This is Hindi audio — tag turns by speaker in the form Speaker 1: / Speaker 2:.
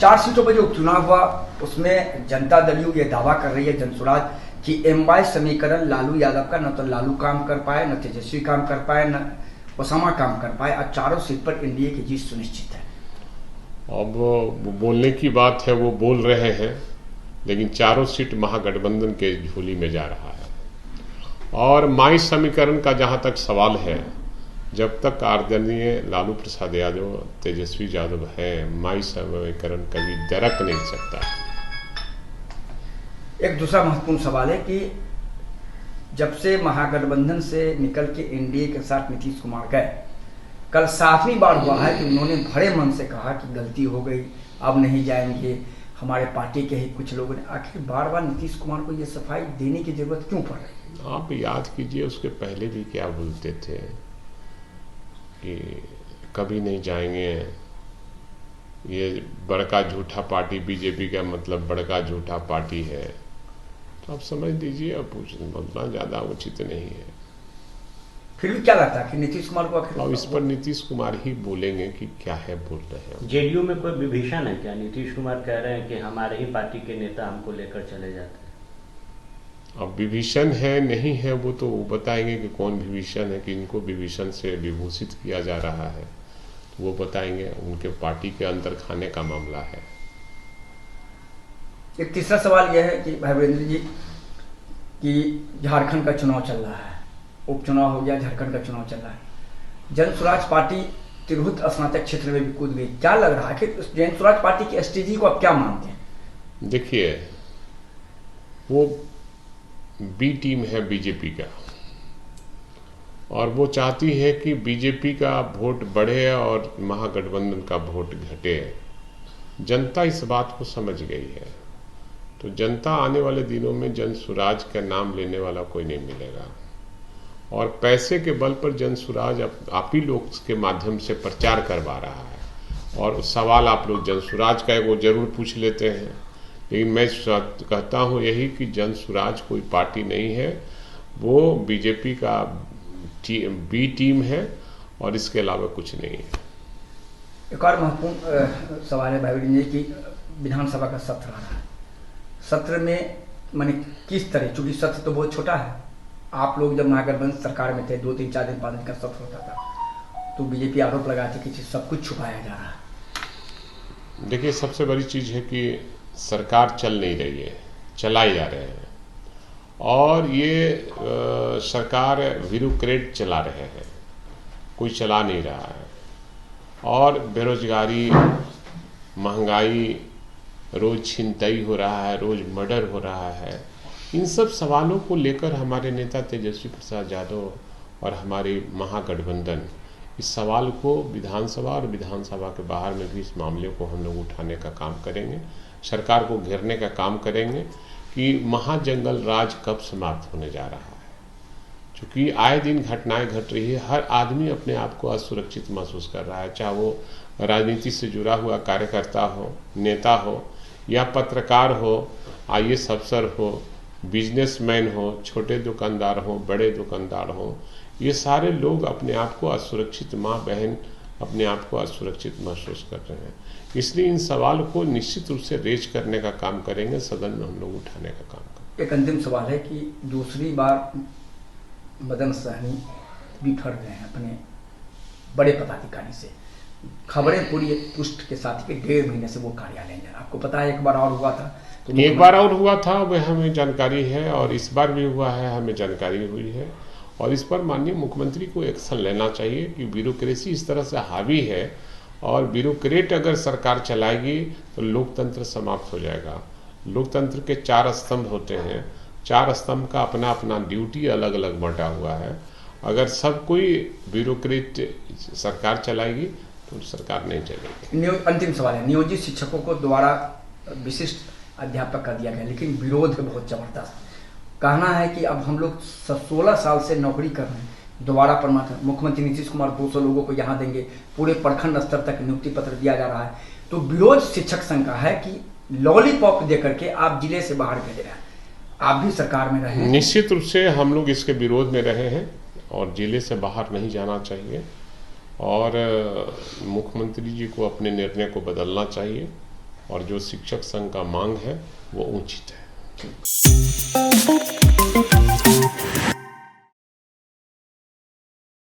Speaker 1: 4 सीटों पर जो उपचुनाव हुआ उसमें जनता दल यू ये दावा कर रही है जनसुराज कि एमवाई समीकरण लालू यादव का न तो लालू काम कर पाए, न तेजस्वी काम कर पाए, न ओसामा काम कर पाए और चारों सीट पर एनडीए की जीत सुनिश्चित है।
Speaker 2: अब बोलने की बात है, वो बोल रहे हैं, लेकिन चारों सीट महागठबंधन के झोली में जा रहा है। और माई समीकरण का जहां तक सवाल है, जब तक आदरणीय लालू प्रसाद यादव, तेजस्वी यादव है, माई समीकरण कभी दरक नहीं सकता।
Speaker 1: एक दूसरा महत्वपूर्ण सवाल है कि जब से महागठबंधन से निकल के एनडीए के साथ नीतीश कुमार गए, कल 7वीं बार हुआ है कि उन्होंने भरे मन से कहा कि गलती हो गई, अब नहीं जाएंगे। हमारे पार्टी के ही कुछ लोगों ने, आखिर बार बार नीतीश कुमार को ये सफाई देने की जरूरत क्यों पड़ रही है?
Speaker 2: आप याद कीजिए, उसके पहले भी क्या बोलते थे कि कभी नहीं जाएंगे, ये बड़का झूठा पार्टी, बीजेपी का मतलब बड़का झूठा पार्टी है। तो आप समझ लीजिए, अब बोलना ज्यादा उचित नहीं है।
Speaker 1: फिर भी क्या लगता है कि नीतीश कुमार को आखिर
Speaker 2: अब इस पर नीतीश कुमार ही बोलेंगे कि क्या है बोल रहे हैं।
Speaker 3: जेडीयू में कोई विभीषण है क्या? नीतीश कुमार कह रहे हैं कि हमारे ही पार्टी के नेता हमको लेकर चले जाते हैं।
Speaker 2: अब विभीषण है नहीं है वो तो बताएंगे कि कौन विभीषण है, कि इनको विभीषण से विभूषित किया जा रहा है, वो बताएंगे। उनके पार्टी के अंदर खाने का मामला है।
Speaker 1: एक तीसरा सवाल यह है कि भाई वीरेंद्र जी, कि झारखंड का चुनाव चल रहा है, उपचुनाव हो गया, झारखंड का चुनाव चल रहा है। जनसुराज पार्टी तिरहुत स्नातक क्षेत्र में भी कूद गई। क्या लग रहा है कि जनसुराज पार्टी की स्ट्रेटजी को आप क्या मानते हैं?
Speaker 2: देखिए, वो बी टीम है बीजेपी का, और वो चाहती है कि बीजेपी का वोट बढ़े और महागठबंधन का वोट घटे। जनता इस बात को समझ गई है। तो जनता आने वाले दिनों में जनसुराज का नाम लेने वाला कोई नहीं मिलेगा, और पैसे के बल पर जनसुराज आप ही लोग के माध्यम से प्रचार करवा रहा है। और सवाल आप लोग जनसुराज का वो जरूर पूछ लेते हैं, लेकिन मैं कहता हूं यही कि जनसुराज कोई पार्टी नहीं है, वो बीजेपी का बी टीम है, और इसके अलावा कुछ नहीं है।
Speaker 1: एक और महत्वपूर्ण सवाल है भाई जी की विधानसभा का सत्र आ रहा है। सत्र में माने किस तरह, चूंकि सत्र तो बहुत छोटा है, आप लोग जब महागठबंधन सरकार में थे 2 दिन 4 दिन 5 दिन का सत्र होता था, तो बीजेपी आरोप लगाती कि सब कुछ छुपाया जा रहा है।
Speaker 2: देखिए, सबसे बड़ी चीज है कि सरकार चल नहीं रही है, चलाए जा रहे हैं, और ये सरकार ब्यूरोक्रेट चला रहे हैं, कोई चला नहीं रहा है। और बेरोजगारी, महंगाई, रोज छिनतई हो रहा है, रोज मर्डर हो रहा है। इन सब सवालों को लेकर हमारे नेता तेजस्वी प्रसाद यादव और हमारी महागठबंधन इस सवाल को विधानसभा और विधानसभा के बाहर में भी इस मामले को हम लोग उठाने का काम करेंगे, सरकार को घेरने का काम करेंगे कि महाजंगल राज कब समाप्त होने जा रहा है। क्योंकि आए दिन घटनाएं घट रही है, हर आदमी अपने आप को असुरक्षित महसूस कर रहा है, चाहे वो राजनीति से जुड़ा हुआ कार्यकर्ता हो, नेता हो, या पत्रकार हो, IAS अफसर हो, बिजनेसमैन हो, छोटे दुकानदार हो, बड़े दुकानदार हो। ये सारे लोग अपने आप को असुरक्षित, माँ बहन अपने आप को असुरक्षित महसूस कर रहे हैं। इसलिए इन सवाल को निश्चित रूप से रेज करने का काम करेंगे, सदन में हम लोग उठाने का काम करेंगे।
Speaker 1: एक अंतिम सवाल है कि दूसरी बार मदन सहनी बिखर गए हैं अपने बड़े पदाधिकारी से। खबरें पूरी पुष्ट के साथ कि 1.5 महीने से वो कार्यालय में, आपको पता है एक बार और हुआ था, तो
Speaker 2: एक बार और हुआ था, वह हमें जानकारी है, और इस बार भी हुआ है, हमें जानकारी हुई है। और इस पर माननीय मुख्यमंत्री को एक्शन लेना चाहिए कि ब्यूरोक्रेसी इस तरह से हावी है, और ब्यूरोक्रेट अगर सरकार चलाएगी तो लोकतंत्र समाप्त हो जाएगा। लोकतंत्र के 4 स्तंभ होते हैं, 4 स्तंभ का अपना अपना ड्यूटी अलग अलग बंटा हुआ है। अगर सब कोई ब्यूरोक्रेट सरकार चलाएगी तो सरकार नहीं चलेगी।
Speaker 1: अंतिम सवाल है, नियोजित शिक्षकों को द्वारा विशिष्ट अध्यापक कर दिया गया, लेकिन विरोध है बहुत जबरदस्त। कहना है कि अब हम लोग 16 साल से नौकरी कर रहे हैं, दोबारा परमात्मा मुख्यमंत्री नीतीश कुमार 200 लोगों को यहाँ देंगे, पूरे प्रखंड स्तर तक नियुक्ति पत्र दिया जा रहा है। तो विरोध शिक्षक संघ का है कि लॉलीपॉप दे करके आप जिले से बाहर भेज रहे हैं, आप भी सरकार में रहे।
Speaker 2: निश्चित रूप से हम लोग इसके विरोध में रहे हैं, और जिले से बाहर नहीं जाना चाहिए, और मुख्यमंत्री जी को अपने निर्णय को बदलना चाहिए। और जो शिक्षक संघ का मांग है वो उचित है।